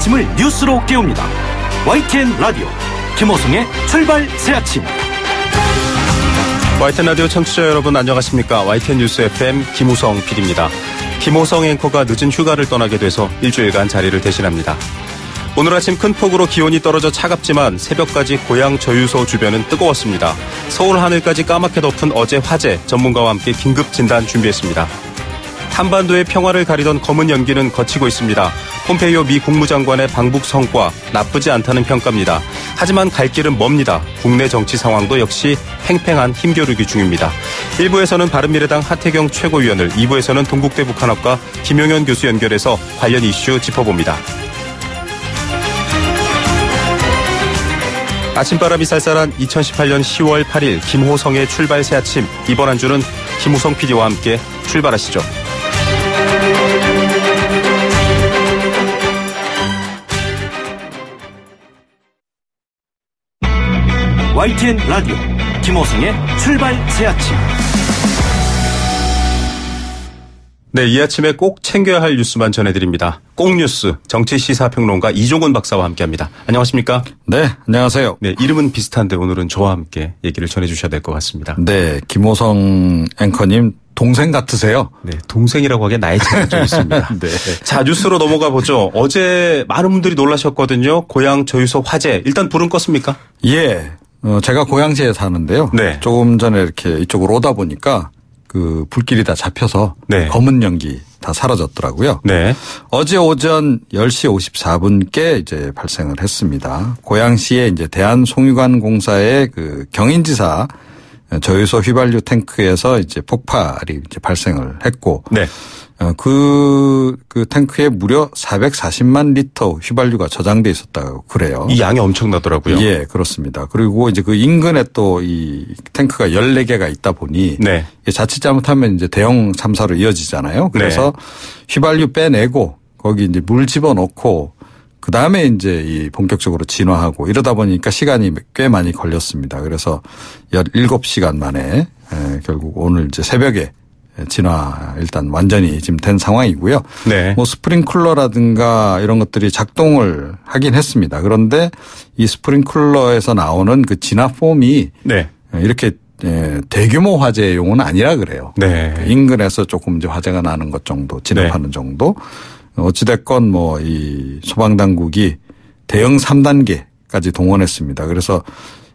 아침을 뉴스로 깨웁니다. YTN 라디오 김호성의 출발 새아침. YTN 라디오 청취자 여러분 안녕하십니까. YTN 뉴스 FM 김호성 PD입니다. 김호성 앵커가 늦은 휴가를 떠나게 돼서 일주일간 자리를 대신합니다. 오늘 아침 큰 폭우로 기온이 떨어져 차갑지만 새벽까지 고향 저유소 주변은 뜨거웠습니다. 서울 하늘까지 까맣게 덮은 어제 화재, 전문가와 함께 긴급 진단 준비했습니다. 한반도의 평화를 가리던 검은 연기는 거치고 있습니다. 폼페이오 미 국무장관의 방북 성과 나쁘지 않다는 평가입니다. 하지만 갈 길은 멉니다. 국내 정치 상황도 역시 팽팽한 힘겨루기 중입니다. 1부에서는 바른미래당 하태경 최고위원을, 2부에서는 동국대 북한학과 김용현 교수 연결해서 관련 이슈 짚어봅니다. 아침바람이 쌀쌀한 2018년 10월 8일 김호성의 출발 새아침. 이번 한 주는 김호성 PD와 함께 출발하시죠. YTN 라디오 김호성의 출발 새아침. 네, 이 아침에 꼭 챙겨야 할 뉴스만 전해드립니다. 꼭뉴스 정치시사평론가 이종훈 박사와 함께합니다. 안녕하십니까? 네, 안녕하세요. 네, 이름은 비슷한데 오늘은 저와 함께 얘기를 전해주셔야 될 것 같습니다. 네, 김호성 앵커님 동생 같으세요? 네, 동생이라고 하기엔 나이 차이가 좀 있습니다. 네. 자, 뉴스로 넘어가 보죠. 어제 많은 분들이 놀라셨거든요. 고향 저유소 화재. 일단 불은 껐습니까? 예, 제가 고양시에 사는데요. 네. 조금 전에 이렇게 이쪽으로 오다 보니까 그 불길이 다 잡혀서 네. 검은 연기 다 사라졌더라고요. 네. 어제 오전 10시 54분께 이제 발생을 했습니다. 고양시의 이제 대한송유관공사의 그 경인지사 저유소 휘발유 탱크에서 이제 폭발이 이제 발생을 했고. 네. 그 탱크에 무려 440만 리터 휘발유가 저장돼 있었다고 그래요. 이 양이 엄청나더라고요. 예, 그렇습니다. 그리고 이제 그 인근에 또 이 탱크가 14개가 있다 보니 네. 자칫 잘못하면 이제 대형 참사로 이어지잖아요. 그래서 네. 휘발유 빼내고 거기 이제 물 집어넣고 그 다음에 이제 이 본격적으로 진화하고 이러다 보니까 시간이 꽤 많이 걸렸습니다. 그래서 17시간 만에 결국 오늘 이제 새벽에 진화 일단 완전히 지금 된 상황이고요. 네. 뭐 스프링클러라든가 이런 것들이 작동을 하긴 했습니다. 그런데 이 스프링클러에서 나오는 그 진화 폼이 네. 이렇게 대규모 화재용은 아니라 그래요. 네. 인근에서 조금 이제 화재가 나는 것 정도, 진압하는 정도. 어찌됐건 뭐 이 소방당국이 대형 3단계까지 동원했습니다. 그래서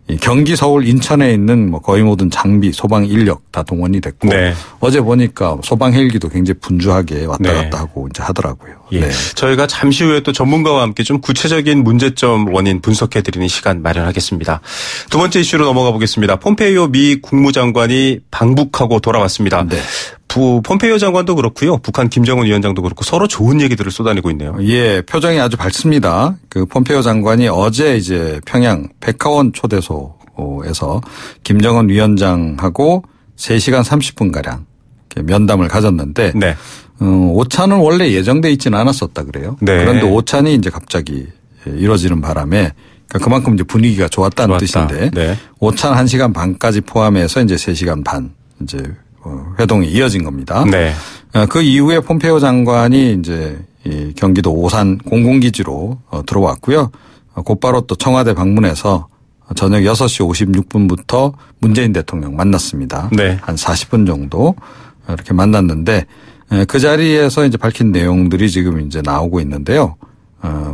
이 경기, 서울, 인천에 있는 뭐 거의 모든 장비, 소방 인력 다 동원이 됐고. 네. 어제 보니까 소방 헬기도 굉장히 분주하게 왔다 갔다 하고 이제 하더라고요. 예. 네. 저희가 잠시 후에 또 전문가와 함께 좀 구체적인 문제점 원인 분석해드리는 시간 마련하겠습니다. 두 번째 이슈로 넘어가 보겠습니다. 폼페이오 미 국무장관이 방북하고 돌아왔습니다. 네. 폼페이오 장관도 그렇고요. 북한 김정은 위원장도 그렇고 서로 좋은 얘기들을 쏟아내고 있네요. 예, 표정이 아주 밝습니다. 그 폼페이오 장관이 어제 이제 평양 백화원 초대소에서 김정은 위원장하고 3시간 30분가량 면담을 가졌는데. 네. 오찬은 원래 예정돼 있지는 않았었다 그래요. 네. 그런데 오찬이 이제 갑자기 이루어지는 바람에 그만큼 이제 분위기가 좋았다는 뜻인데. 네. 오찬 1시간 반까지 포함해서 이제 3시간 반 이제 회동이 이어진 겁니다. 네. 그 이후에 폼페이오 장관이 이제 이 경기도 오산 공군기지로 들어왔고요. 곧바로 또 청와대 방문해서 저녁 6시 56분부터 문재인 대통령 만났습니다. 네. 한 40분 정도 이렇게 만났는데 그 자리에서 이제 밝힌 내용들이 지금 이제 나오고 있는데요.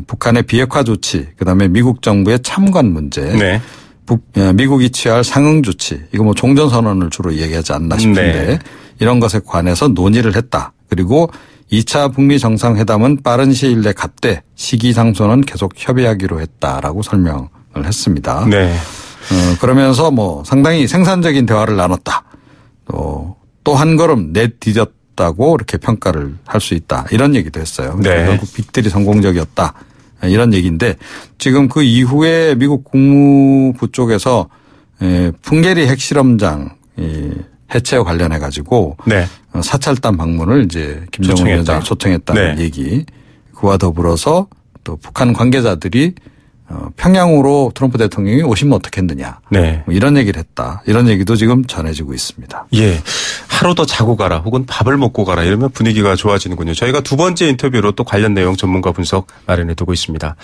북한의 비핵화 조치, 그다음에 미국 정부의 참관 문제. 네. 미국이 취할 상응 조치, 이거 뭐 종전선언을 주로 얘기하지 않나 싶은데 네. 이런 것에 관해서 논의를 했다. 그리고 2차 북미 정상회담은 빠른 시일 내 갖되 시기 장소는 계속 협의하기로 했다라고 설명을 했습니다. 네. 그러면서 뭐 상당히 생산적인 대화를 나눴다. 또 한 걸음 내디뎠다고 이렇게 평가를 할 수 있다. 이런 얘기도 했어요. 네. 결국 빅딜이 성공적이었다. 이런 얘기인데 지금 그 이후에 미국 국무부 쪽에서 풍계리 핵실험장 해체와 관련해 가지고 네. 사찰단 방문을 이제 김정은 위원장이 초청했다는 네. 얘기. 그와 더불어서 또 북한 관계자들이 평양으로 트럼프 대통령이 오시면 어떻겠느냐. 네. 뭐 이런 얘기를 했다. 이런 얘기도 지금 전해지고 있습니다. 예. 하루 더 자고 가라 혹은 밥을 먹고 가라 이러면 분위기가 좋아지는군요. 저희가 두 번째 인터뷰로 또 관련 내용 전문가 분석 마련해 두고 있습니다.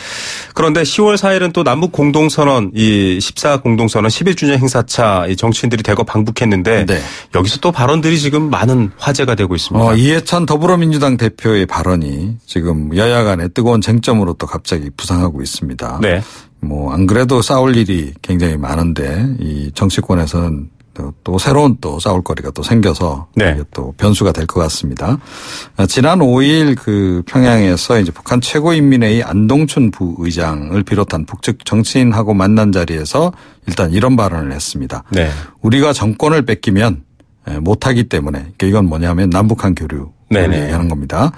그런데 10월 4일은 또 남북 공동선언 이 14 공동선언 11주년 행사차 정치인들이 대거 방북했는데 네. 여기서 또 발언들이 지금 많은 화제가 되고 있습니다. 이해찬 더불어민주당 대표의 발언이 지금 여야 간의 뜨거운 쟁점으로 또 갑자기 부상하고 있습니다. 네. 뭐 안 그래도 싸울 일이 굉장히 많은데 이 정치권에서는 또 새로운 또 싸울 거리가 또 생겨서 네. 이게 또 변수가 될 것 같습니다. 지난 5일 그 평양에서 이제 북한 최고인민회의 안동춘 부의장을 비롯한 북측 정치인하고 만난 자리에서 일단 이런 발언을 했습니다. 네. 우리가 정권을 뺏기면 못하기 때문에 그러니까 이건 뭐냐면 남북한 교류를 얘기하는 겁니다.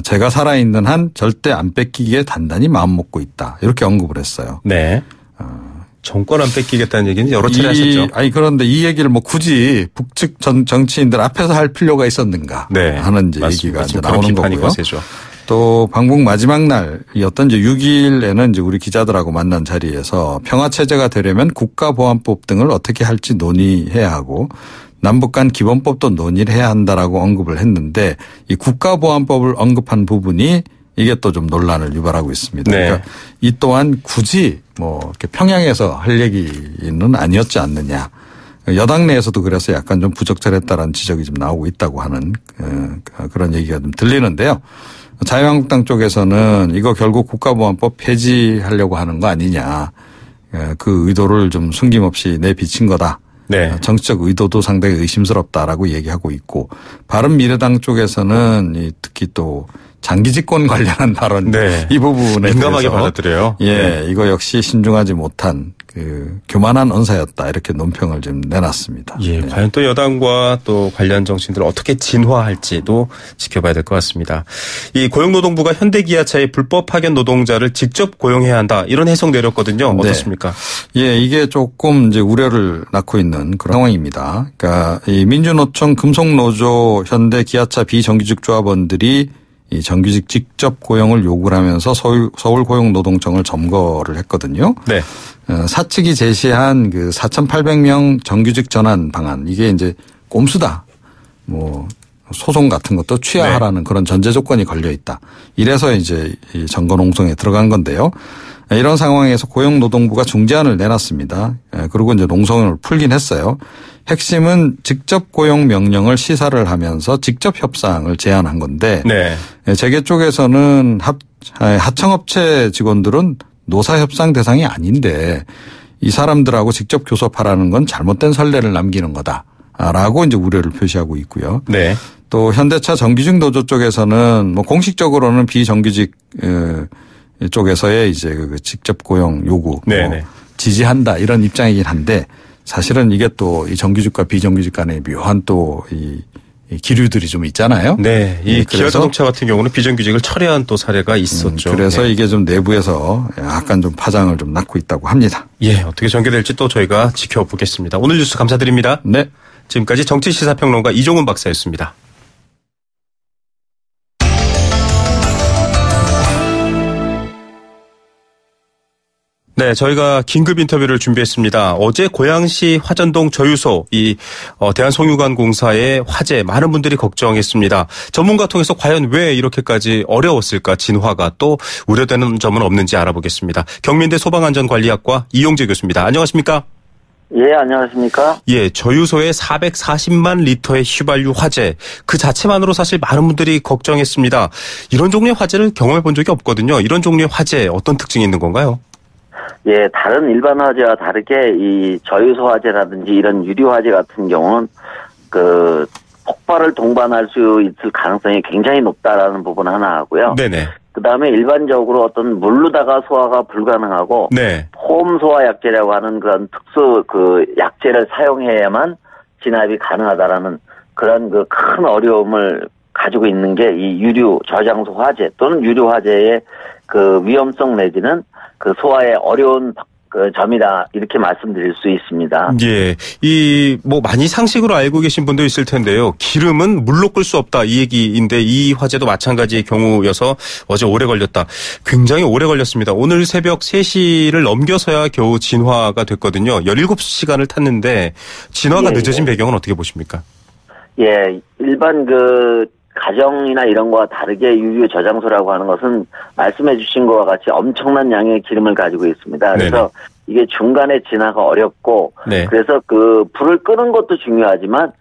제가 살아있는 한 절대 안 뺏기기에 단단히 마음먹고 있다. 이렇게 언급을 했어요. 네. 정권 안 뺏기겠다는 얘기는 여러 차례 하셨죠. 그런데 이 얘기를 뭐 굳이 북측 정치인들 앞에서 할 필요가 있었는가 네. 하는 이제 맞습니다. 얘기가 이제 나오는 거고요. 거세죠. 또 방북 마지막 날이었던 이제 6일에는 이제 우리 기자들하고 만난 자리에서 평화 체제가 되려면 국가보안법 등을 어떻게 할지 논의해야 하고 남북 간 기본법도 논의를 해야 한다라고 언급을 했는데 이 국가보안법을 언급한 부분이 이게 또 좀 논란을 유발하고 있습니다. 네. 그러니까 이 또한 굳이 뭐 이렇게 평양에서 할 얘기는 아니었지 않느냐. 여당 내에서도 그래서 약간 좀 부적절했다라는 지적이 좀 나오고 있다고 하는 그런 얘기가 좀 들리는데요. 자유한국당 쪽에서는 이거 결국 국가보안법 폐지하려고 하는 거 아니냐. 그 의도를 좀 숨김없이 내비친 거다. 네. 정치적 의도도 상당히 의심스럽다라고 얘기하고 있고 바른미래당 쪽에서는 특히 또 장기 집권 관련한 발언 네. 이 부분에 민감하게 대해서 받아들여요. 예, 네. 이거 역시 신중하지 못한 그 교만한 언사였다 이렇게 논평을 좀 내놨습니다. 예, 네. 과연 또 여당과 또 관련 정치인들 어떻게 진화할지도 지켜봐야 될 것 같습니다. 이 고용노동부가 현대기아차의 불법 파견 노동자를 직접 고용해야 한다 이런 해석 내렸거든요. 어떻습니까? 네. 예, 이게 조금 이제 우려를 낳고 있는 그런 상황입니다. 그러니까 이 민주노총 금속노조 현대기아차 비정규직 조합원들이 이 정규직 직접 고용을 요구를 하면서 서울고용노동청을 점거를 했거든요. 네. 사측이 제시한 그 4,800명 정규직 전환 방안 이게 이제 꼼수다. 뭐 소송 같은 것도 취하하라는 네. 그런 전제 조건이 걸려 있다. 이래서 이제 이 점거 농성에 들어간 건데요. 이런 상황에서 고용노동부가 중재안을 내놨습니다. 그리고 이제 농성을 풀긴 했어요. 핵심은 직접 고용 명령을 시사를 하면서 직접 협상을 제안한 건데 네. 재계 쪽에서는 하청업체 직원들은 노사협상 대상이 아닌데 이 사람들하고 직접 교섭하라는 건 잘못된 선례를 남기는 거다라고 이제 우려를 표시하고 있고요. 네. 또 현대차 정규직 노조 쪽에서는 뭐 공식적으로는 비정규직 쪽에서의 이제 그 직접 고용 요구 뭐 지지한다 이런 입장이긴 한데 사실은 이게 또 이 정규직과 비정규직 간의 묘한 또 이 기류들이 좀 있잖아요. 네. 이 기아자동차 같은 경우는 비정규직을 철회한 또 사례가 있었죠. 그래서 네. 이게 좀 내부에서 약간 좀 파장을 좀 낳고 있다고 합니다. 예. 어떻게 전개될지 또 저희가 지켜보겠습니다. 오늘 뉴스 감사드립니다. 네. 지금까지 정치시사평론가 이종훈 박사였습니다. 네, 저희가 긴급 인터뷰를 준비했습니다. 어제 고양시 화전동 저유소 이 대한송유관공사의 화재 많은 분들이 걱정했습니다. 전문가 통해서 과연 왜 이렇게까지 어려웠을까 진화가 또 우려되는 점은 없는지 알아보겠습니다. 경민대 소방안전관리학과 이용재 교수입니다. 안녕하십니까? 예, 안녕하십니까? 예, 저유소의 440만 리터의 휘발유 화재 그 자체만으로 사실 많은 분들이 걱정했습니다. 이런 종류의 화재를 경험해 본 적이 없거든요. 이런 종류의 화재 어떤 특징이 있는 건가요? 예, 다른 일반 화재와 다르게 이 저유소 화재라든지 이런 유리 화재 같은 경우는 그 폭발을 동반할 수 있을 가능성이 굉장히 높다라는 부분 하나 하고요. 네네. 그 다음에 일반적으로 어떤 물로다가 소화가 불가능하고 네. 폼 소화 약제라고 하는 그런 특수 그 약제를 사용해야만 진압이 가능하다라는 그런 그 큰 어려움을 가지고 있는 게 이 유류 저장소 화재 또는 유류 화재의 그 위험성 내지는 그 소화의 어려운 그 점이다 이렇게 말씀드릴 수 있습니다. 예, 많이 상식으로 알고 계신 분도 있을 텐데요. 기름은 물로 끌 수 없다 이 얘기인데 이 화재도 마찬가지의 경우여서 어제 오래 걸렸다. 굉장히 오래 걸렸습니다. 오늘 새벽 3시를 넘겨서야 겨우 진화가 됐거든요. 17시간을 탔는데 진화가 늦어진 배경은 어떻게 보십니까? 예, 일반 가정이나 이런 거와 다르게 유류 저장소라고 하는 것은 말씀해 주신 것과 같이 엄청난 양의 기름을 가지고 있습니다. 그래서 네네. 이게 중간에 진화가 어렵고 네. 그래서 불을 끄는 것도 중요하지만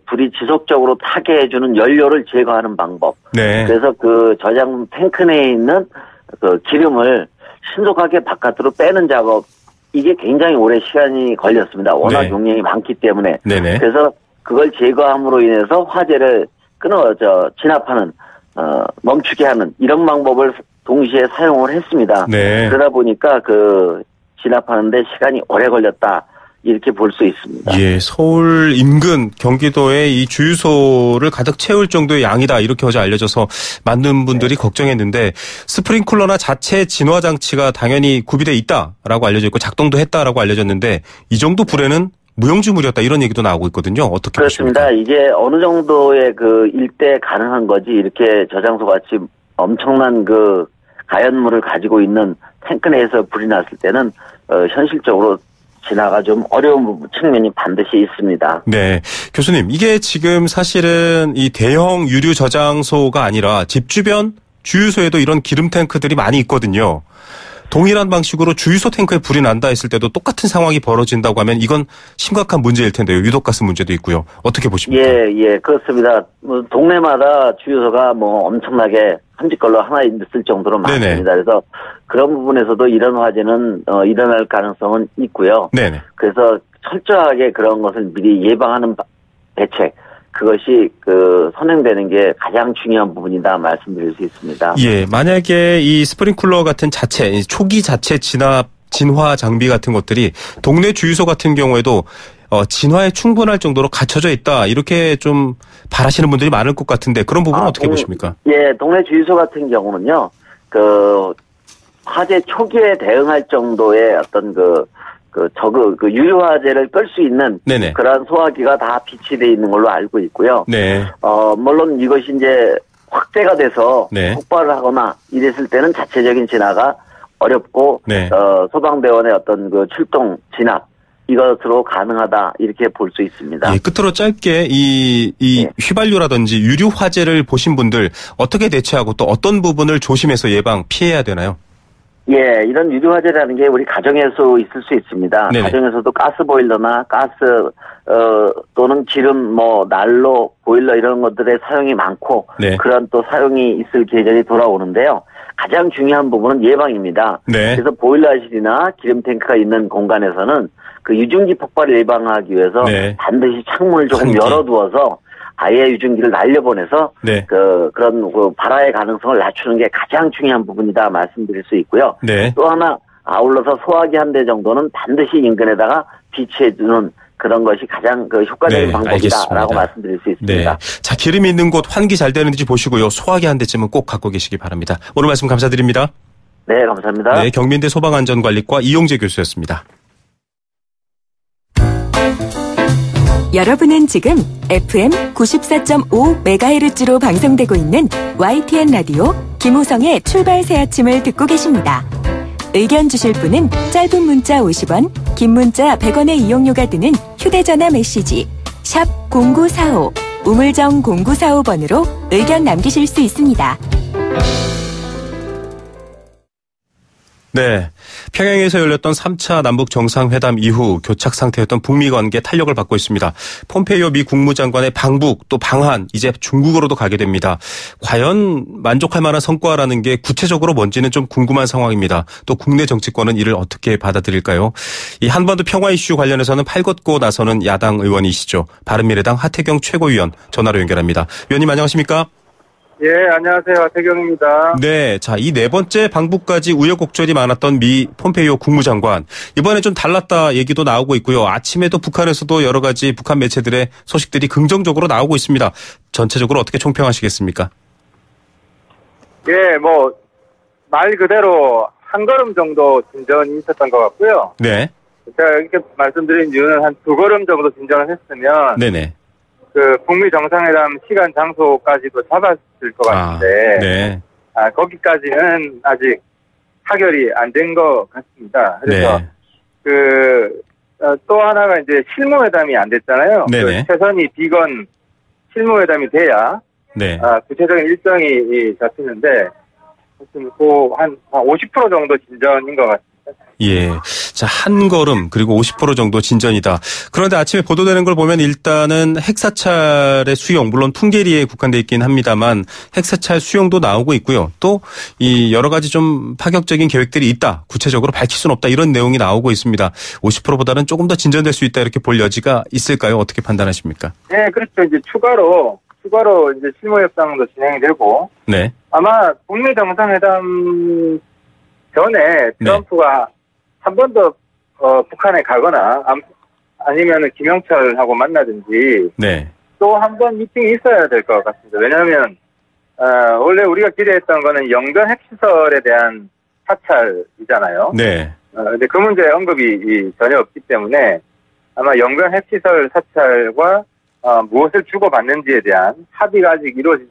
불이 지속적으로 타게 해주는 연료를 제거하는 방법. 네. 그래서 저장 탱크 내에 있는 기름을 신속하게 바깥으로 빼는 작업 이게 굉장히 오래 시간이 걸렸습니다. 워낙 네. 용량이 많기 때문에. 네네. 그래서 그걸 제거함으로 인해서 화재를 진압하는, 멈추게 하는 이런 방법을 동시에 사용을 했습니다. 네. 그러다 보니까 진압하는데 시간이 오래 걸렸다. 이렇게 볼 수 있습니다. 예, 서울 인근 경기도의 이 주유소를 가득 채울 정도의 양이다. 이렇게 어제 알려져서 많은 분들이 네. 걱정했는데 스프링클러나 자체 진화 장치가 당연히 구비돼 있다라고 알려져 있고 작동도 했다라고 알려졌는데 이 정도 불에는 무용지물이었다 이런 얘기도 나오고 있거든요. 어떻게 그렇습니다. 보십니까? 이게 어느 정도의 일대 가능한 거지 이렇게 저장소 같이 엄청난 가연물을 가지고 있는 탱크 내에서 불이 났을 때는 현실적으로 진화가 좀 어려운 측면이 반드시 있습니다. 네. 교수님, 이게 지금 사실은 이 대형 유류 저장소가 아니라 집 주변 주유소에도 이런 기름 탱크들이 많이 있거든요. 동일한 방식으로 주유소 탱크에 불이 난다 했을 때도 똑같은 상황이 벌어진다고 하면 이건 심각한 문제일 텐데요. 유독가스 문제도 있고요. 어떻게 보십니까? 예, 그렇습니다. 동네마다 주유소가 엄청나게 삼지걸로 하나 있을 정도로 많습니다. 네네. 그래서 그런 부분에서도 이런 화재는 일어날 가능성은 있고요. 네네. 그래서 철저하게 그런 것을 미리 예방하는 대책 그것이 선행되는 게 가장 중요한 부분이다 말씀드릴 수 있습니다. 예, 만약에 이 스프링클러 같은 초기 자체 진화 장비 같은 것들이 동네 주유소 같은 경우에도 진화에 충분할 정도로 갖춰져 있다 이렇게 좀 바라시는 분들이 많을 것 같은데 그런 부분은 어떻게 보십니까? 예, 동네 주유소 같은 경우는요, 화재 초기에 대응할 정도의 어떤 유류 화재를 끌 수 있는 네네. 그러한 소화기가 다 비치되어 있는 걸로 알고 있고요. 네. 물론 이것이 이제 확대가 돼서 네. 폭발을 하거나 이랬을 때는 자체적인 진화가 어렵고 네. 소방대원의 어떤 출동 진압 이것으로 가능하다 이렇게 볼 수 있습니다. 예, 끝으로 짧게 이 네. 휘발유라든지 유류 화재를 보신 분들 어떻게 대처하고 또 어떤 부분을 조심해서 피해야 되나요? 예, 이런 유류 화재라는 게 우리 가정에서 있을 수 있습니다. 네네. 가정에서도 가스 보일러나 또는 기름 난로 보일러 이런 것들의 사용이 많고 네. 그런 또 사용이 있을 계절이 돌아오는데요. 가장 중요한 부분은 예방입니다. 네. 그래서 보일러실이나 기름 탱크가 있는 공간에서는 유증기 폭발을 예방하기 위해서 네. 반드시 창문을 조금 열어두어서 아예 유증기를 날려보내서 네. 그런 발화의 가능성을 낮추는 게 가장 중요한 부분이다 말씀드릴 수 있고요. 네. 또 하나 아울러서 소화기 한 대 정도는 반드시 인근에다가 비치해주는 그런 것이 가장 효과적인 네, 방법이다라고 말씀드릴 수 있습니다. 네. 자, 기름이 있는 곳 환기 잘 되는지 보시고요. 소화기 한 대쯤은 꼭 갖고 계시기 바랍니다. 오늘 말씀 감사드립니다. 네, 감사합니다. 네, 경민대 소방안전관리과 이용재 교수였습니다. 여러분은 지금 FM 94.5MHz로 방송되고 있는 YTN 라디오 김호성의 출발 새 아침을 듣고 계십니다. 의견 주실 분은 짧은 문자 50원, 긴 문자 100원의 이용료가 드는 휴대전화 메시지 샵 0945, 우물정 0945번으로 의견 남기실 수 있습니다. 네. 평양에서 열렸던 3차 남북 정상회담 이후 교착 상태였던 북미 관계 탄력을 받고 있습니다. 폼페이오 미 국무장관의 방북 또 방한 이제 중국으로도 가게 됩니다. 과연 만족할 만한 성과라는 게 구체적으로 뭔지는 좀 궁금한 상황입니다. 또 국내 정치권은 이를 어떻게 받아들일까요? 이 한반도 평화 이슈 관련해서는 팔걷고 나서는 야당 의원이시죠. 바른미래당 하태경 최고위원 전화로 연결합니다. 위원님 안녕하십니까? 예, 안녕하세요. 하태경입니다. 네, 자, 이 네 번째 방북까지 우여곡절이 많았던 미 폼페이오 국무장관. 이번에 좀 달랐다 얘기도 나오고 있고요. 아침에도 북한에서도 여러 가지 북한 매체들의 소식들이 긍정적으로 나오고 있습니다. 전체적으로 어떻게 총평하시겠습니까? 예, 말 그대로 한 걸음 정도 진전이 있었던 것 같고요. 네. 제가 이렇게 말씀드린 이유는 한 두 걸음 정도 진전을 했으면 네네. 그 북미 정상회담 시간 장소까지도 잡았을 것 같은데 네. 거기까지는 아직 타결이 안 된 것 같습니다. 그래서 네. 또 하나가 이제 실무회담이 안 됐잖아요. 네네. 그 최선희 비건 실무회담이 돼야 네. 구체적인 일정이 잡히는데 한 50% 정도 진전인 것 같습니다. 예. 자, 한 걸음, 그리고 50% 정도 진전이다. 그런데 아침에 보도되는 걸 보면 일단은 핵사찰의 수용, 물론 풍계리에 국한되어 있긴 합니다만 핵사찰 수용도 나오고 있고요. 또 이 여러 가지 좀 파격적인 계획들이 있다. 구체적으로 밝힐 수는 없다. 이런 내용이 나오고 있습니다. 50%보다는 조금 더 진전될 수 있다. 이렇게 볼 여지가 있을까요? 어떻게 판단하십니까? 네, 그렇죠. 이제 추가로 이제 실무협상도 진행이 되고. 네. 아마 북미 정상회담 전에 트럼프가 한 번 더 북한에 가거나 아니면 김영철하고 만나든지 네. 또 한 번 미팅이 있어야 될 것 같습니다. 왜냐하면 원래 우리가 기대했던 거는 영변 핵시설에 대한 사찰이잖아요. 네. 근데 그 문제 언급이 전혀 없기 때문에 아마 영변 핵시설 사찰과 무엇을 주고받는지에 대한 합의가 아직 이루어지지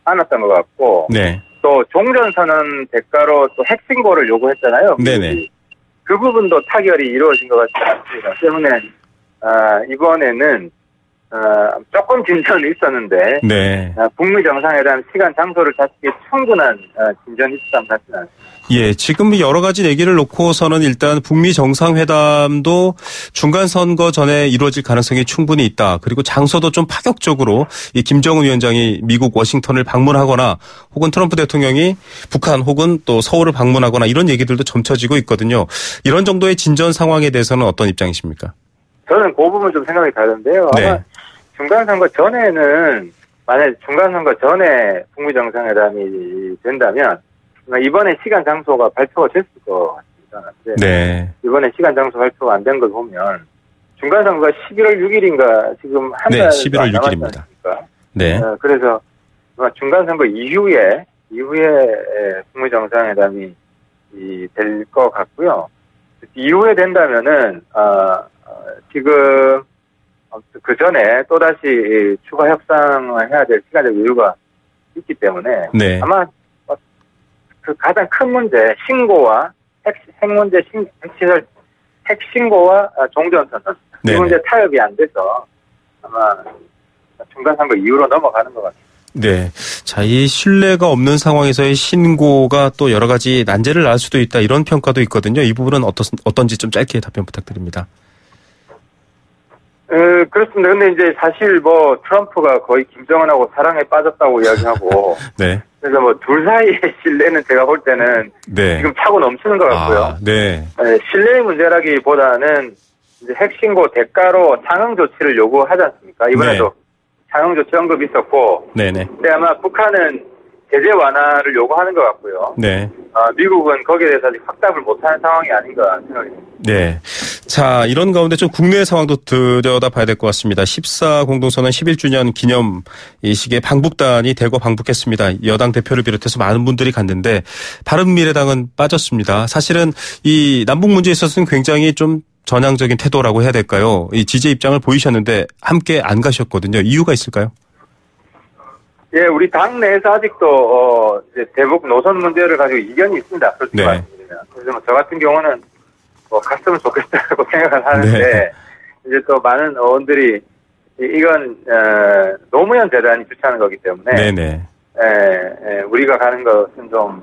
않았던 것 같고. 네. 또 종전선언 대가로 또 핵신고를 요구했잖아요. 네네. 그 부분도 타결이 이루어진 것 같지 않습니다. 때문에 이번에는 조금 진전이 있었는데 네. 북미 정상회담 시간 장소를 잡기에 충분한 진전이 있었던 것 같지는 않습니다. 예, 지금 여러 가지 얘기를 놓고서는 일단 북미 정상회담도 중간선거 전에 이루어질 가능성이 충분히 있다. 그리고 장소도 좀 파격적으로 이 김정은 위원장이 미국 워싱턴을 방문하거나 혹은 트럼프 대통령이 북한 혹은 또 서울을 방문하거나 이런 얘기들도 점쳐지고 있거든요. 이런 정도의 진전 상황에 대해서는 어떤 입장이십니까? 저는 그 부분 좀 생각이 다른데요. 네. 아마 중간선거 전에는 만약에 중간선거 전에 북미 정상회담이 된다면 이번에 시간 장소가 발표가 됐을 것 같습니다. 네. 이번에 시간 장소 발표가 안 된 걸 보면 중간선거가 11월 6일인가 지금 한 달. 네, 11월 6일입니다. 네. 그래서 중간선거 이후에 북미 정상회담이 될 것 같고요. 이후에 된다면은 지금 그 전에 또 다시 추가 협상을 해야 될 시간적 여유가 있기 때문에 네. 아마 그 가장 큰 문제 신고와 핵시설 핵신고와 종전선언 이 문제 타협이 안 돼서 아마 중간선거 이후로 넘어가는 것 같습니다. 네. 자, 이 신뢰가 없는 상황에서의 신고가 또 여러 가지 난제를 낳을 수도 있다. 이런 평가도 있거든요. 이 부분은 어떤지 좀 짧게 답변 부탁드립니다. 그렇습니다. 근데 이제 사실 트럼프가 거의 김정은하고 사랑에 빠졌다고 이야기하고. 네. 그래서 둘 사이의 신뢰는 제가 볼 때는. 네. 지금 차고 넘치는 것 같고요. 네. 신뢰의 문제라기보다는 이제 핵신고 대가로 상응 조치를 요구하지 않습니까? 이번에도. 네. 상응 조치 언급이 있었고. 네네. 근데 아마 북한은 제재 완화를 요구하는 것 같고요. 네. 미국은 거기에 대해서 아직 확답을 못하는 상황이 아닌가 생각이 듭니다. 네. 자, 이런 가운데 좀 국내 상황도 들여다봐야 될 것 같습니다. 14 공동선언 11주년 기념 이 시기에 방북단이 대거 방북했습니다. 여당 대표를 비롯해서 많은 분들이 갔는데 바른미래당은 빠졌습니다. 사실은 이 남북 문제에 있어서는 굉장히 좀 전향적인 태도라고 해야 될까요? 이 지지 입장을 보이셨는데 함께 안 가셨거든요. 이유가 있을까요? 예, 우리 당 내에서 아직도 이제 대북 노선 문제를 가지고 이견이 있습니다. 솔직히 말씀드리면. 그래서 저 같은 경우는 갔으면 좋겠다고 생각을 하는데 네. 이제 또 많은 의원들이 이건 노무현 재단이 주최하는 거기 때문에 네네. 우리가 가는 것은 좀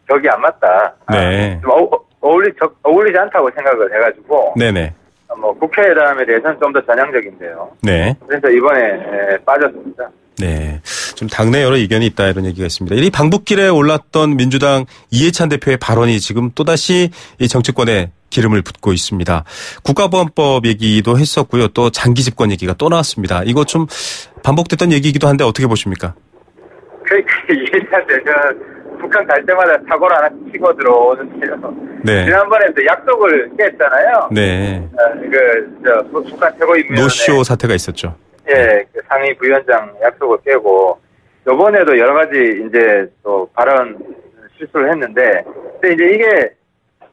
격이 안 맞다. 네. 좀 어울리지 않다고 생각을 해가지고. 네네. 국회의담에 대해서는 좀 더 전향적인데요. 네. 그래서 이번에 빠졌습니다. 네. 좀 당내 여러 의견이 있다 이런 얘기가 있습니다. 이 방북길에 올랐던 민주당 이해찬 대표의 발언이 지금 또다시 이 정치권에 기름을 붓고 있습니다. 국가보안법 얘기도 했었고요. 또 장기 집권 얘기가 또 나왔습니다. 이거 좀 반복됐던 얘기이기도 한데 어떻게 보십니까? 이해찬 대표는 북한 갈 때마다 사고를 하나 치고 들어오는데요. 네. 지난번에도 약속을 깼잖아요. 네. 북한 최고인민위원회 노쇼 사태가 있었죠. 예, 그 상위 부위원장 약속을 깨고, 요번에도 여러 가지 이제 또 발언 실수를 했는데, 근데 이제 이게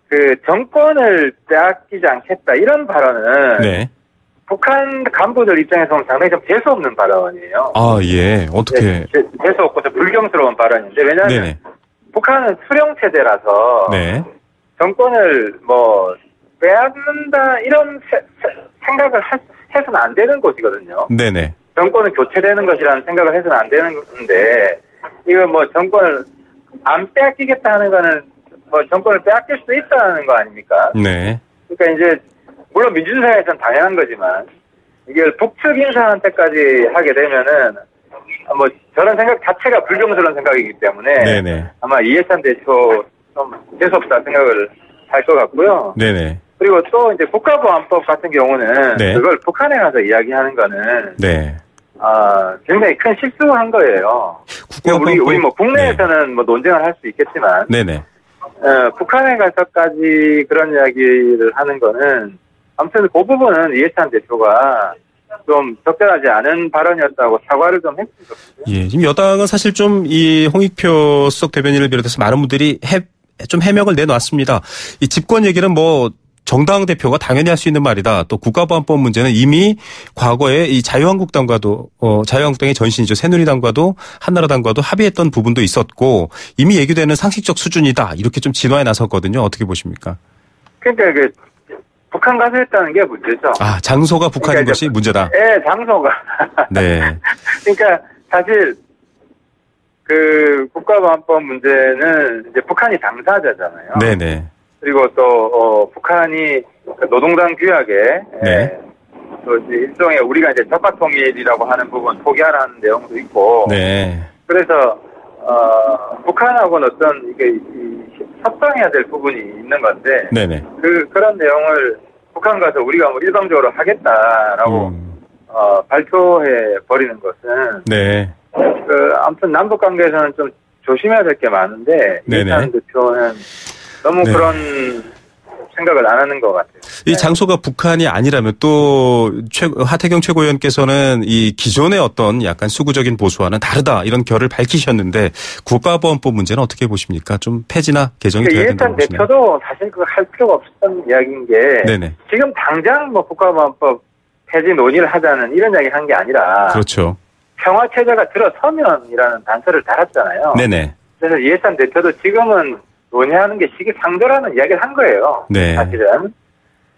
그 정권을 빼앗기지 않겠다 이런 발언은 네. 북한 간부들 입장에서는 상당히 좀 재수 없는 발언이에요. 아, 예. 어떻게? 재수 없고 좀 불경스러운 발언인데, 왜냐하면 네네. 북한은 수령 체제라서 네. 정권을 뭐 빼앗는다 이런 생각을 해서는 안 되는 곳이거든요. 네네. 정권은 교체되는 것이라는 생각을 해서는 안 되는 건데, 이거 뭐 정권을 안 빼앗기겠다 하는 거는 뭐 정권을 빼앗길 수도 있다는 거 아닙니까? 네. 그러니까 이제 물론 민주주의에서는 당연한 거지만 이게 북측 인사한테까지 하게 되면은 뭐 저런 생각 자체가 불경스러운 생각이기 때문에 네네. 아마 이해찬 대표 좀 재수없다 생각을 할 것 같고요. 네네. 그리고 또 이제 국가보안법 같은 경우는 네. 그걸 북한에 가서 이야기하는 거는 네. 굉장히 큰 실수한 거예요. 우리 뭐 국내에서는 뭐 논쟁을 할 수 있겠지만 네네. 북한에 가서까지 그런 이야기를 하는 거는 아무튼 그 부분은 이해찬 대표가 좀 적절하지 않은 발언이었다고 사과를 좀 했으면 좋겠어요. 예, 지금 여당은 사실 좀 이 홍익표 수석 대변인을 비롯해서 많은 분들이 좀 해명을 내놨습니다. 이 집권 얘기는 뭐 정당 대표가 당연히 할 수 있는 말이다. 또 국가보안법 문제는 이미 과거에 이 자유한국당과도 자유한국당의 전신이죠. 새누리당과도 한나라당과도 합의했던 부분도 있었고 이미 얘기되는 상식적 수준이다. 이렇게 좀 진화에 나섰거든요. 어떻게 보십니까? 그러니까 이게 북한 가서 했다는 게 문제죠. 아, 장소가 북한인 그러니까 것이 문제다. 네, 장소가. 네. 그러니까 사실 그 국가보안법 문제는 이제 북한이 당사자잖아요. 네네. 그리고 또 북한이 노동당 규약에 네. 또 이제 일종의 우리가 이제 적화통일이라고 하는 부분 포기하라는 내용도 있고. 네. 그래서 북한하고는 어떤 이게 협상해야 될 부분이 있는 건데. 네네. 그런 내용을 북한 가서 우리가 뭐 일방적으로 하겠다라고 발표해 버리는 것은. 네. 아무튼 남북 관계에서는 좀 조심해야 될 게 많은데. 이해찬 대표는 너무 네. 그런 생각을 안 하는 것 같아요. 이 장소가 북한이 아니라면 또 하태경 최고위원께서는 이 기존의 어떤 약간 수구적인 보수와는 다르다 이런 결을 밝히셨는데 국가보안법 문제는 어떻게 보십니까? 좀 폐지나 개정이 돼야 된다고 보시나요? 이해찬 대표도 사실 그거 할 필요가 없었던 이야기인 게 네네. 지금 당장 뭐 국가보안법 폐지 논의를 하자는 이런 이야기 한 게 아니라 그렇죠. 평화체제가 들어서면이라는 단서를 달았잖아요. 네네. 그래서 이해찬 대표도 지금은 논의하는 게 시기상조라는 이야기를 한 거예요. 네. 사실은.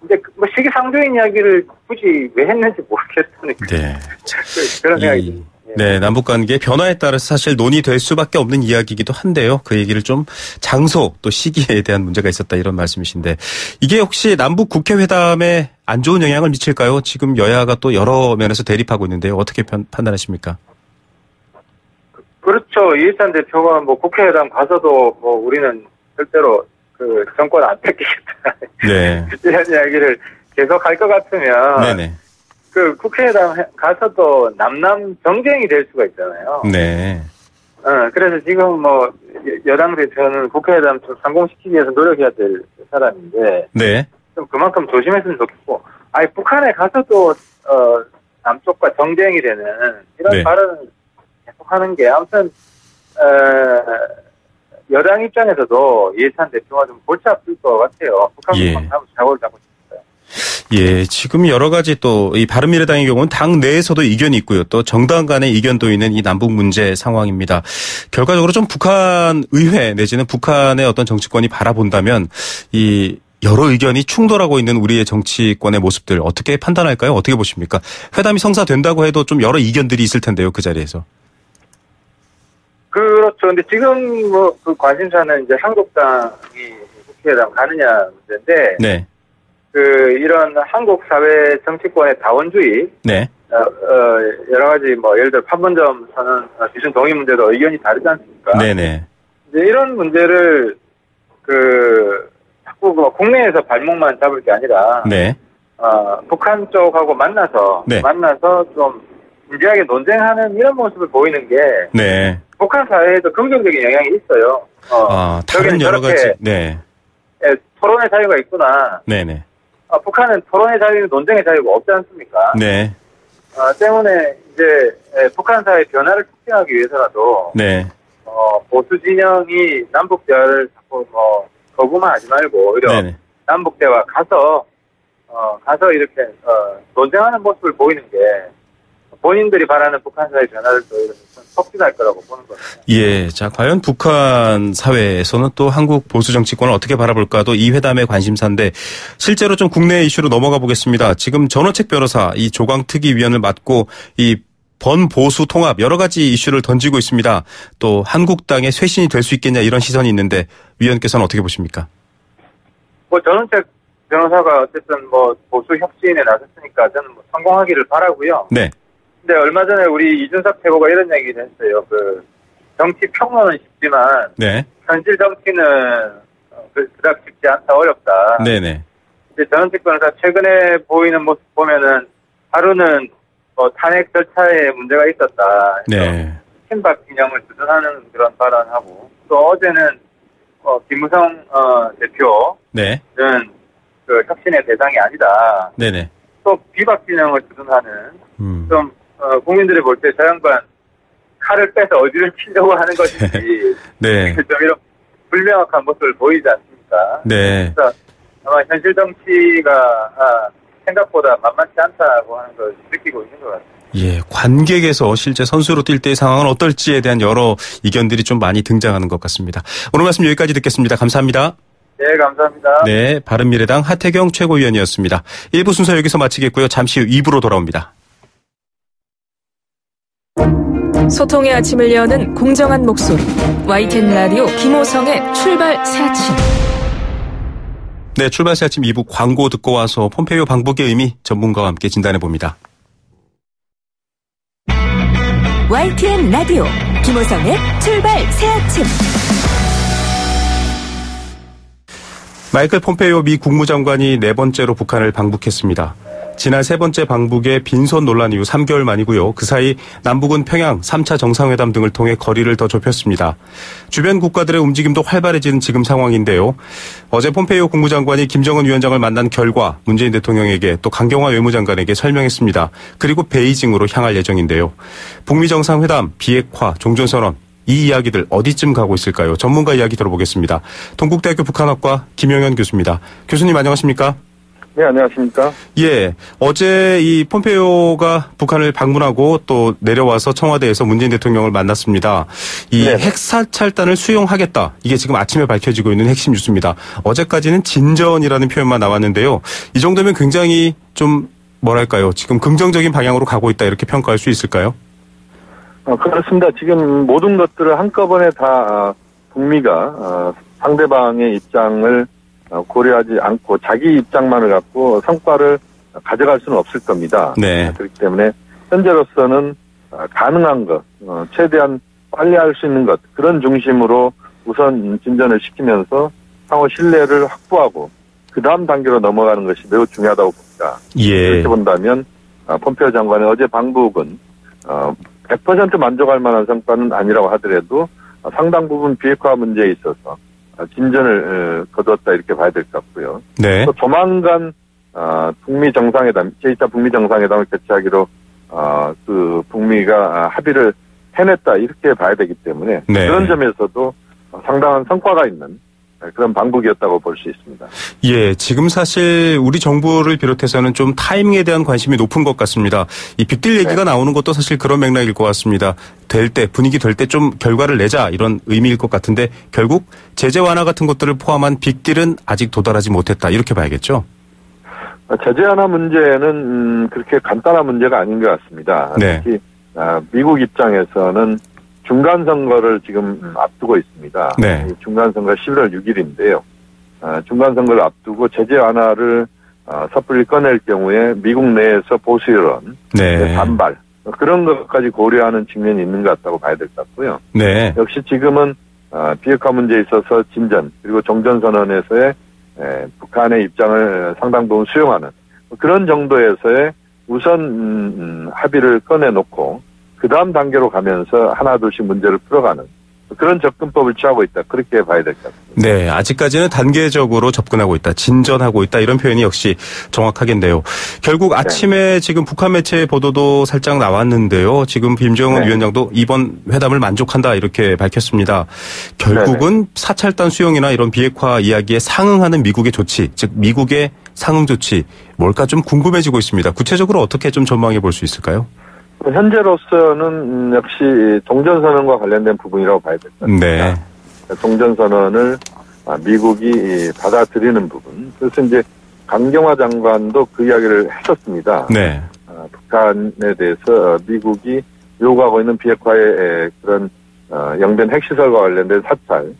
근데 뭐 시기상조인 이야기를 굳이 왜 했는지 모르겠으니까. 네. 그런 생각이 듭니다. 네, 남북관계 변화에 따라서 사실 논의될 수밖에 없는 이야기이기도 한데요. 그 얘기를 좀 장소 또 시기에 대한 문제가 있었다 이런 말씀이신데 이게 혹시 남북 국회회담에 안 좋은 영향을 미칠까요? 지금 여야가 또 여러 면에서 대립하고 있는데요. 어떻게 판단하십니까? 그렇죠. 이해찬 대표가 뭐 국회의장 가서도 뭐 우리는 절대로 그 정권 안 뺏기겠다. 네. 이런 이야기를 계속 할 것 같으면. 네네. 그 국회의장 가서도 남남 정쟁이 될 수가 있잖아요. 네. 그래서 지금 뭐 여당 대표는 국회의장 좀 성공시키기 위해서 노력해야 될 사람인데. 네. 좀 그만큼 조심했으면 좋겠고. 아니 북한에 가서도 남쪽과 정쟁이 되는 이런 네. 발언을 계속하는 게 아무튼 여당 입장에서도 이해찬 대표가 좀 골치 아플 것 같아요. 북한만 한번 자고를 잡고 싶어요. 예, 지금 여러 가지 또 이 바른미래당의 경우는 당 내에서도 이견이 있고요. 또 정당 간의 이견도 있는 이 남북 문제 상황입니다. 결과적으로 좀 북한 의회 내지는 북한의 어떤 정치권이 바라본다면 이 여러 의견이 충돌하고 있는 우리의 정치권의 모습들 어떻게 판단할까요? 어떻게 보십니까? 회담이 성사된다고 해도 좀 여러 이견들이 있을 텐데요. 그 자리에서. 그렇죠. 근데 지금 뭐 그 관심사는 이제 한국당이 국회의장 가느냐 문제인데. 네. 이런 한국 사회 정치권의 다원주의. 네. 여러 가지 뭐 예를 들어 판문점 선언 기준 동의 문제도 의견이 다르지 않습니까? 네네. 이제 이런 문제를 자꾸 뭐 국내에서 발목만 잡을 게 아니라. 네. 북한 쪽하고 만나서 좀 진지하게 논쟁하는 이런 모습을 보이는 게. 네. 북한 사회에도 긍정적인 영향이 있어요. 다른 여러 가지. 네. 토론의 자유가 있구나. 네네. 북한은 토론의 자유, 논쟁의 자유가 없지 않습니까? 네. 때문에 이제 북한 사회 변화를 촉진하기 위해서라도 네. 보수 진영이 남북 대화를 자꾸 거부만 하지 말고 오히려 네네. 남북 대화 가서 이렇게 논쟁하는 모습을 보이는 게 본인들이 바라는 북한 사회 변화를 또 이런 촉진할 거라고 보는 거죠. 예, 자 과연 북한 사회에서는 또 한국 보수 정치권을 어떻게 바라볼까도 이 회담의 관심사인데 실제로 좀 국내 이슈로 넘어가 보겠습니다. 지금 전원책 변호사 이 조광특위위원을 맡고 이 번보수 통합 여러 가지 이슈를 던지고 있습니다. 또 한국당의 쇄신이 될 수 있겠냐 이런 시선이 있는데 위원께서는 어떻게 보십니까? 전원책 변호사가 어쨌든 보수 혁신에 나섰으니까 저는 성공하기를 바라고요. 네. 근데 얼마 전에 우리 이준석 최고가 이런 얘기를 했어요. 정치 평론은 쉽지만 네. 현실 정치는 그닥 쉽지 않다, 어렵다. 네네. 이제 전원책 변호사 최근에 보이는 모습 보면은 하루는 탄핵 절차에 문제가 있었다. 네. 친박 진영을 주둔하는 그런 발언하고 또 어제는 김무성 대표는 네. 그 혁신의 대상이 아니다. 네네. 또 비박 진영을 주둔하는 좀 국민들이 볼 때 저 양반 칼을 빼서 어디를 치려고 하는 것인지 네. 좀 이런 불명확한 모습을 보이지 않습니까? 네. 그래서 아마 현실 정치가 생각보다 만만치 않다고 하는 걸 느끼고 있는 것 같습니다. 예, 관객에서 실제 선수로 뛸 때의 상황은 어떨지에 대한 여러 의견들이 좀 많이 등장하는 것 같습니다. 오늘 말씀 여기까지 듣겠습니다. 감사합니다. 네, 감사합니다. 네, 바른미래당 하태경 최고위원이었습니다. 1부 순서 여기서 마치겠고요. 잠시 후 2부로 돌아옵니다. 소통의 아침을 여는 공정한 목소리 YTN 라디오 김호성의 출발 새 아침. 네, 출발 새 아침 2부 광고 듣고 와서 폼페이오 방북의 의미 전문가와 함께 진단해봅니다. YTN 라디오 김호성의 출발 새 아침. 마이클 폼페이오 미 국무장관이 네 번째로 북한을 방북했습니다. 지난 세 번째 방북의 빈손 논란 이후 3개월 만이고요. 그 사이 남북은 평양 3차 정상회담 등을 통해 거리를 더 좁혔습니다. 주변 국가들의 움직임도 활발해지는 지금 상황인데요. 어제 폼페이오 국무장관이 김정은 위원장을 만난 결과 문재인 대통령에게 또 강경화 외무장관에게 설명했습니다. 그리고 베이징으로 향할 예정인데요. 북미 정상회담, 비핵화, 종전선언 이 이야기들 어디쯤 가고 있을까요? 전문가 이야기 들어보겠습니다. 동국대학교 북한학과 김영현 교수입니다. 교수님 안녕하십니까? 네, 안녕하십니까? 예, 어제 이 폼페이오가 북한을 방문하고 또 내려와서 청와대에서 문재인 대통령을 만났습니다. 이 네. 핵사찰단을 수용하겠다. 이게 지금 아침에 밝혀지고 있는 핵심 뉴스입니다. 어제까지는 진전이라는 표현만 나왔는데요. 이 정도면 굉장히 좀 뭐랄까요? 지금 긍정적인 방향으로 가고 있다 이렇게 평가할 수 있을까요? 그렇습니다. 지금 모든 것들을 한꺼번에 다 북미가 상대방의 입장을 고려하지 않고 자기 입장만을 갖고 성과를 가져갈 수는 없을 겁니다. 네. 그렇기 때문에 현재로서는 가능한 것, 최대한 빨리 할 수 있는 것 그런 중심으로 우선 진전을 시키면서 상호 신뢰를 확보하고 그 다음 단계로 넘어가는 것이 매우 중요하다고 봅니다. 예. 그렇게 본다면 폼페이오 장관의 어제 방북은 100% 만족할 만한 성과는 아니라고 하더라도 상당 부분 비핵화 문제에 있어서 진전을 거두었다 이렇게 봐야 될 것 같고요. 네. 또 조만간 북미 정상회담, 제2차 북미 정상회담을 개최하기로 그 북미가 합의를 해냈다 이렇게 봐야 되기 때문에 네. 그런 점에서도 상당한 성과가 있는 그런 방북이었다고 볼 수 있습니다. 예, 지금 사실 우리 정부를 비롯해서는 좀 타이밍에 대한 관심이 높은 것 같습니다. 이 빅딜 얘기가 나오는 것도 사실 그런 맥락일 것 같습니다. 분위기 될 때 좀 결과를 내자 이런 의미일 것 같은데 결국 제재 완화 같은 것들을 포함한 빅딜은 아직 도달하지 못했다 이렇게 봐야겠죠? 제재 완화 문제는 그렇게 간단한 문제가 아닌 것 같습니다. 네. 특히 미국 입장에서는 중간 선거를 지금 앞두고 있습니다. 네. 중간 선거 11월 6일인데요. 중간 선거를 앞두고 제재 완화를 섣불리 꺼낼 경우에 미국 내에서 보수 여론, 네. 반발 그런 것까지 고려하는 측면이 있는 것 같다고 봐야 될 것 같고요. 네. 역시 지금은 비핵화 문제에 있어서 진전 그리고 종전선언에서의 북한의 입장을 상당 부분 수용하는 그런 정도에서의 우선 합의를 꺼내놓고 그 다음 단계로 가면서 하나 둘씩 문제를 풀어가는 그런 접근법을 취하고 있다. 그렇게 봐야 될 것 같습니다. 네, 아직까지는 단계적으로 접근하고 있다, 진전하고 있다 이런 표현이 역시 정확하겠네요. 결국 아침에 지금 북한 매체 보도도 살짝 나왔는데요. 지금 김정은 위원장도 이번 회담을 만족한다 이렇게 밝혔습니다. 결국은 사찰단 수용이나 이런 비핵화 이야기에 상응하는 미국의 조치, 즉 미국의 상응 조치 뭘까 좀 궁금해지고 있습니다. 구체적으로 어떻게 좀 전망해 볼 수 있을까요? 현재로서는 역시 종전선언과 관련된 부분이라고 봐야 될 것 같습니다. 네. 종전선언을 미국이 받아들이는 부분. 그래서 이제 강경화 장관도 그 이야기를 했었습니다. 네. 북한에 대해서 미국이 요구하고 있는 비핵화의 그런 영변 핵시설과 관련된 사찰,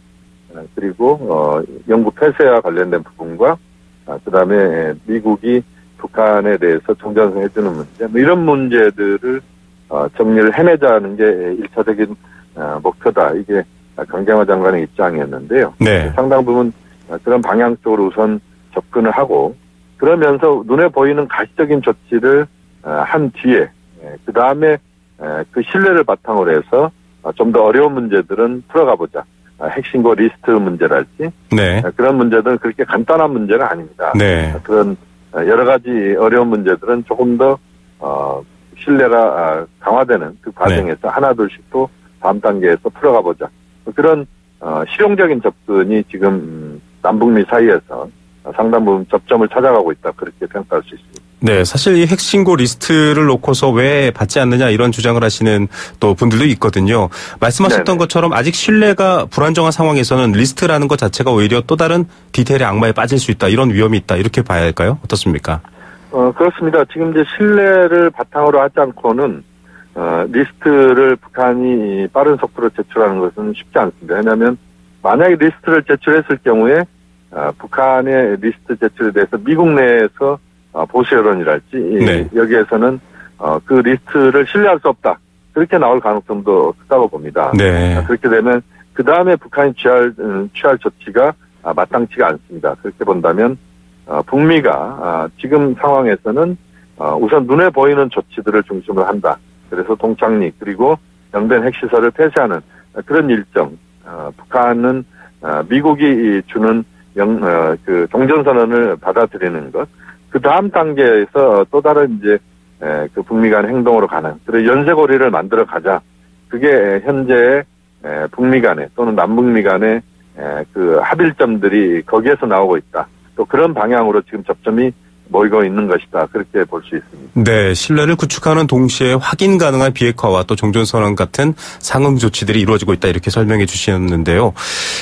그리고 영구 폐쇄와 관련된 부분과 그다음에 미국이 북한에 대해서 종전선 해주는 문제, 뭐 이런 문제들을 정리를 해내자는 게 1차적인 목표다. 이게 강경화 장관의 입장이었는데요. 네. 상당 부분 그런 방향 쪽으로 우선 접근을 하고 그러면서 눈에 보이는 가시적인 조치를 한 뒤에 그 다음에 그 신뢰를 바탕으로 해서 좀 더 어려운 문제들은 풀어가 보자. 핵신고 리스트 문제랄지 네. 그런 문제들은 그렇게 간단한 문제는 아닙니다. 네. 그런 여러 가지 어려운 문제들은 조금 더 신뢰가 강화되는 그 과정에서 하나둘씩 또 다음 단계에서 풀어가 보자. 그런 실용적인 접근이 지금 남북미 사이에서 상당 부분 접점을 찾아가고 있다. 그렇게 평가할 수 있습니다. 네, 사실 이 핵신고 리스트를 놓고서 왜 받지 않느냐 이런 주장을 하시는 또 분들도 있거든요. 말씀하셨던 네네. 것처럼 아직 신뢰가 불안정한 상황에서는 리스트라는 것 자체가 오히려 또 다른 디테일의 악마에 빠질 수 있다. 이런 위험이 있다. 이렇게 봐야 할까요? 어떻습니까? 그렇습니다. 지금 이제 신뢰를 바탕으로 하지 않고는 리스트를 북한이 빠른 속도로 제출하는 것은 쉽지 않습니다. 왜냐하면 만약에 리스트를 제출했을 경우에 북한의 리스트 제출에 대해서 미국 내에서 보수 여론이랄지 네. 여기에서는 그 리스트를 신뢰할 수 없다. 그렇게 나올 가능성도 크다고 봅니다. 네. 그렇게 되면 그 다음에 북한이 취할 조치가 마땅치가 않습니다. 그렇게 본다면 북미가 지금 상황에서는 우선 눈에 보이는 조치들을 중심으로 한다. 그래서 동창리 그리고 영변 핵시설을 폐쇄하는 그런 일정. 북한은 미국이 주는 그 종전선언을 받아들이는 것. 그 다음 단계에서 또 다른 이제 그 북미 간 행동으로 가는 그런 연쇄고리를 만들어 가자. 그게 현재 북미 간에 또는 남북미 간의 그 합일점들이 거기에서 나오고 있다. 또 그런 방향으로 지금 접점이 모이고 있는 것이다. 그렇게 볼 수 있습니다. 네, 신뢰를 구축하는 동시에 확인 가능한 비핵화와 또 종전선언 같은 상응 조치들이 이루어지고 있다. 이렇게 설명해 주셨는데요.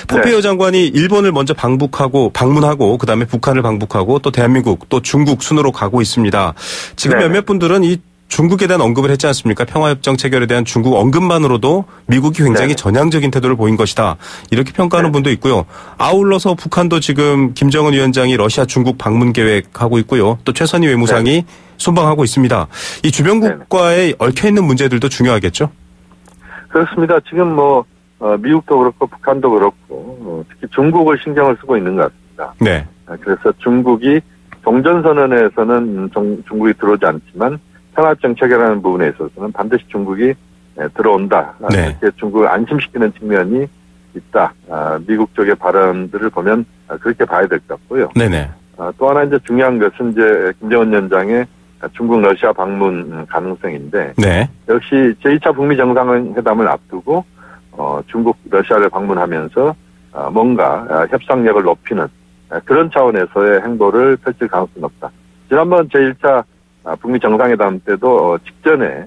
폼페이오 장관이 일본을 먼저 방문하고 그다음에 북한을 방북하고 또 대한민국 또 중국 순으로 가고 있습니다. 지금 몇몇 분들은 이 중국에 대한 언급을 했지 않습니까? 평화협정 체결에 대한 중국 언급만으로도 미국이 굉장히 전향적인 태도를 보인 것이다. 이렇게 평가하는 분도 있고요. 아울러서 북한도 지금 김정은 위원장이 러시아 중국 방문 계획하고 있고요. 또 최선희 외무상이 순방하고 있습니다. 이 주변국과의 얽혀있는 문제들도 중요하겠죠? 그렇습니다. 지금 미국도 그렇고 북한도 그렇고 특히 중국을 신경을 쓰고 있는 것 같습니다. 네. 그래서 중국이 종전선언에서는 중국이 들어오지 않지만 평화협정 체결하는 부분에 있어서는 반드시 중국이 들어온다. 네. 이렇게 중국을 안심시키는 측면이 있다. 미국 쪽의 발언들을 보면 그렇게 봐야 될 것 같고요. 네네. 또 하나 이제 중요한 것은 이제 김정은 위원장의 중국 러시아 방문 가능성인데 네. 역시 제2차 북미 정상회담을 앞두고 중국 러시아를 방문하면서 뭔가 협상력을 높이는 그런 차원에서의 행보를 펼칠 가능성이 높다. 지난번 제1차 북미 정상회담 때도 직전에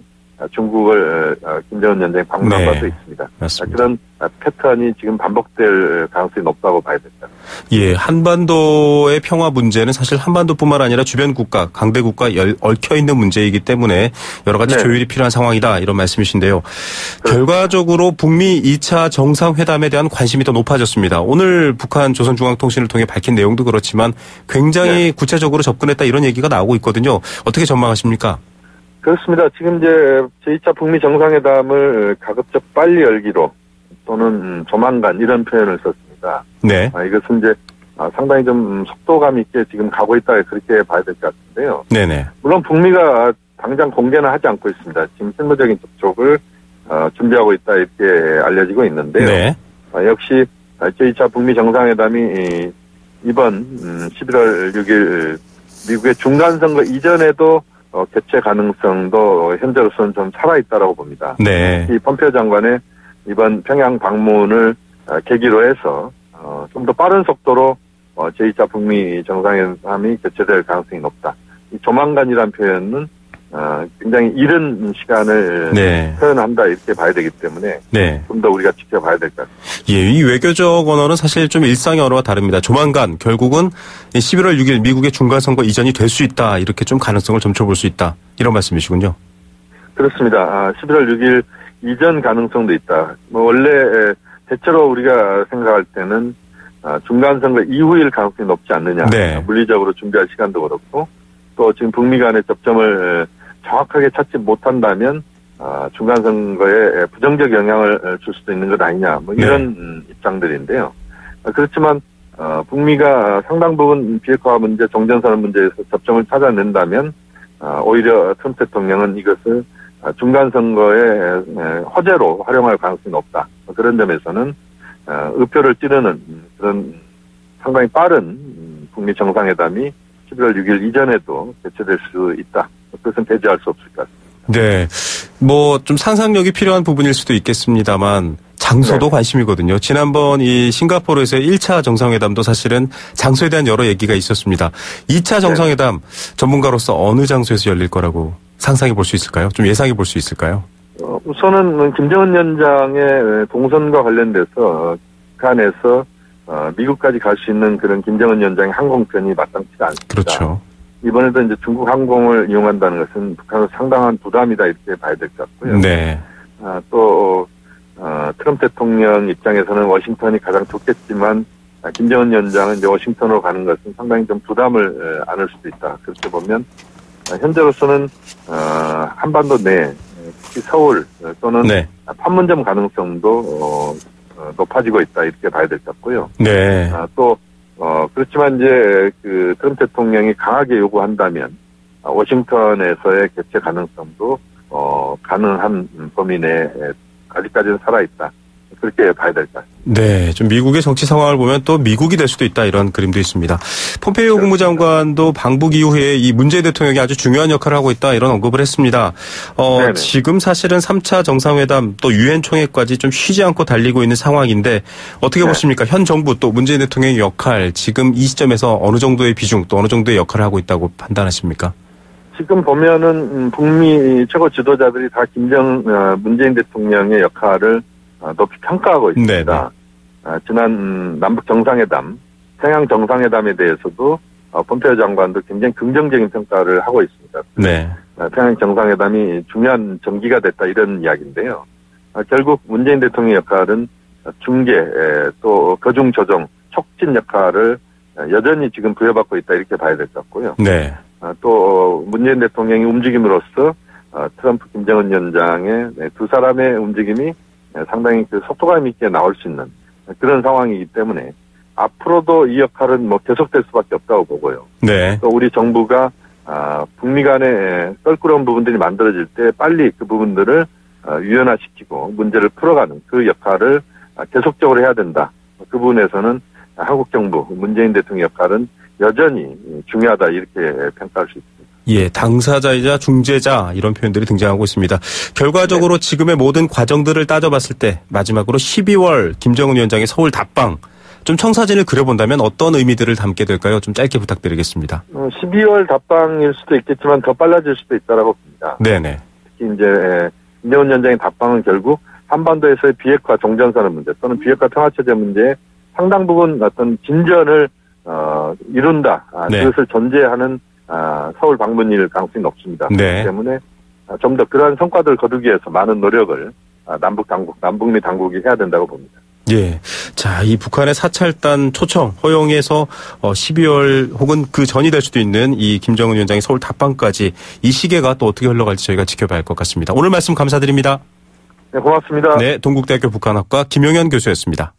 중국을 김정은 위원장이 방문한 바도 있습니다. 맞습니다. 그런 패턴이 지금 반복될 가능성이 높다고 봐야 됩니다. 예, 한반도의 평화 문제는 사실 한반도뿐만 아니라 주변 국가, 강대국과 얽혀있는 문제이기 때문에 여러 가지 조율이 필요한 상황이다 이런 말씀이신데요. 결과적으로 북미 2차 정상회담에 대한 관심이 더 높아졌습니다. 오늘 북한 조선중앙통신을 통해 밝힌 내용도 그렇지만 굉장히 구체적으로 접근했다 이런 얘기가 나오고 있거든요. 어떻게 전망하십니까? 그렇습니다. 지금 이제 제2차 북미 정상회담을 가급적 빨리 열기로 또는 조만간 이런 표현을 썼습니다. 네. 이것은 이제 상당히 좀 속도감 있게 지금 가고 있다 그렇게 봐야 될 것 같은데요. 네네. 물론 북미가 당장 공개는 하지 않고 있습니다. 지금 실무적인 접촉을 준비하고 있다 이렇게 알려지고 있는데요. 네. 역시 제2차 북미 정상회담이 이번 11월 6일 미국의 중간선거 이전에도 개최 가능성도 현재로서는 좀 살아있다라고 봅니다. 네. 이 폼페이오 장관의 이번 평양 방문을 계기로 해서 좀 더 빠른 속도로 제2차 북미 정상회담이 개최될 가능성이 높다. 이 조만간이라는 표현은 굉장히 이른 시간을 네. 표현한다 이렇게 봐야 되기 때문에 네. 좀 더 우리가 지켜봐야 될 것 같습니다. 예, 이 외교적 언어는 사실 좀 일상의 언어와 다릅니다. 조만간 결국은 11월 6일 미국의 중간선거 이전이 될 수 있다. 이렇게 좀 가능성을 점쳐볼 수 있다. 이런 말씀이시군요. 그렇습니다. 11월 6일 이전 가능성도 있다. 원래 대체로 우리가 생각할 때는 중간선거 이후일 가능성이 높지 않느냐. 네. 물리적으로 준비할 시간도 그렇고 또 지금 북미 간의 접점을 정확하게 찾지 못한다면 중간선거에 부정적 영향을 줄 수도 있는 것 아니냐. 뭐 이런 입장들인데요. 그렇지만 북미가 상당 부분 비핵화 문제, 종전선언 문제에서 접점을 찾아낸다면 오히려 트럼프 대통령은 이것을 중간선거의 허재로 활용할 가능성이 높다. 그런 점에서는 의표를 찌르는 그런 상당히 빠른 북미 정상회담이 11월 6일 이전에도 개최될 수 있다. 그것은 배제할 수 없을 것 같습니다. 네. 뭐 좀 상상력이 필요한 부분일 수도 있겠습니다만 장소도 네. 관심이거든요. 지난번 이 싱가포르에서의 1차 정상회담도 사실은 장소에 대한 여러 얘기가 있었습니다. 2차 정상회담 전문가로서 어느 장소에서 열릴 거라고 상상해 볼 수 있을까요? 좀 예상해 볼 수 있을까요? 우선은 김정은 위원장의 동선과 관련돼서 북한에서 미국까지 갈 수 있는 그런 김정은 위원장의 항공편이 마땅치가 않습니다. 그렇죠. 이번에도 이제 중국 항공을 이용한다는 것은 북한은 상당한 부담이다 이렇게 봐야 될 것 같고요. 네. 또 트럼프 대통령 입장에서는 워싱턴이 가장 좋겠지만 김정은 위원장은 이제 워싱턴으로 가는 것은 상당히 좀 부담을 안을 수도 있다. 그렇게 보면 현재로서는 한반도 내 특히 서울 또는 네. 판문점 가능성도 높아지고 있다 이렇게 봐야 될 것 같고요. 네. 또 그렇지만 이제 그 트럼프 대통령이 강하게 요구한다면 워싱턴에서의 개최 가능성도 가능한 범위 내에 아직까지는 살아있다. 그렇게 봐야 될 것 같습니다. 네, 좀 미국의 정치 상황을 보면 또 미국이 될 수도 있다 이런 그림도 있습니다. 폼페이오 국무장관도 방북 이후에 이 문재인 대통령이 아주 중요한 역할을 하고 있다 이런 언급을 했습니다. 지금 사실은 3차 정상회담 또 유엔 총회까지 좀 쉬지 않고 달리고 있는 상황인데 어떻게 보십니까? 현 정부 또 문재인 대통령의 역할 지금 이 시점에서 어느 정도의 비중 또 어느 정도의 역할을 하고 있다고 판단하십니까? 지금 보면은 북미 최고 지도자들이 다 문재인 대통령의 역할을 높이 평가하고 있습니다. 지난 남북 정상회담, 평양 정상회담에 대해서도 폼페이오 장관도 굉장히 긍정적인 평가를 하고 있습니다. 네. 평양 정상회담이 중요한 전기가 됐다 이런 이야기인데요. 결국 문재인 대통령의 역할은 중개, 또 거중 조정, 촉진 역할을 여전히 지금 부여받고 있다 이렇게 봐야 될 것 같고요. 네. 또 문재인 대통령이 움직임으로써 트럼프, 김정은 위원장의 두 사람의 움직임이 상당히 그 속도감 있게 나올 수 있는 그런 상황이기 때문에 앞으로도 이 역할은 뭐 계속될 수밖에 없다고 보고요. 네. 또 우리 정부가 북미 간에 껄끄러운 부분들이 만들어질 때 빨리 그 부분들을 유연화시키고 문제를 풀어가는 그 역할을 계속적으로 해야 된다. 그 부분에서는 한국 정부, 문재인 대통령 역할은 여전히 중요하다 이렇게 평가할 수 있습니다. 예, 당사자이자 중재자 이런 표현들이 등장하고 있습니다. 결과적으로 지금의 모든 과정들을 따져봤을 때 마지막으로 12월 김정은 위원장의 서울 답방 좀 청사진을 그려본다면 어떤 의미들을 담게 될까요? 좀 짧게 부탁드리겠습니다. 12월 답방일 수도 있겠지만 더 빨라질 수도 있다라고 봅니다. 네네. 특히 이제 김정은 위원장의 답방은 결국 한반도에서의 비핵화 종전선언 문제 또는 비핵화 평화체제 문제에 상당 부분 어떤 진전을 이룬다. 네. 그것을 전제하는 서울 방문일 가능성이 높습니다. 네. 그렇기 때문에 좀 더 그러한 성과들을 거두기 위해서 많은 노력을 남북미 당국이 해야 된다고 봅니다. 예. 자, 이 북한의 사찰단 초청 허용해서 12월 혹은 그 전이 될 수도 있는 이 김정은 위원장의 서울 답방까지 이 시계가 또 어떻게 흘러갈지 저희가 지켜봐야 할 것 같습니다. 오늘 말씀 감사드립니다. 네, 고맙습니다. 네, 동국대학교 북한학과 김용현 교수였습니다.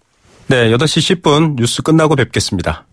네, 8시 10분 뉴스 끝나고 뵙겠습니다.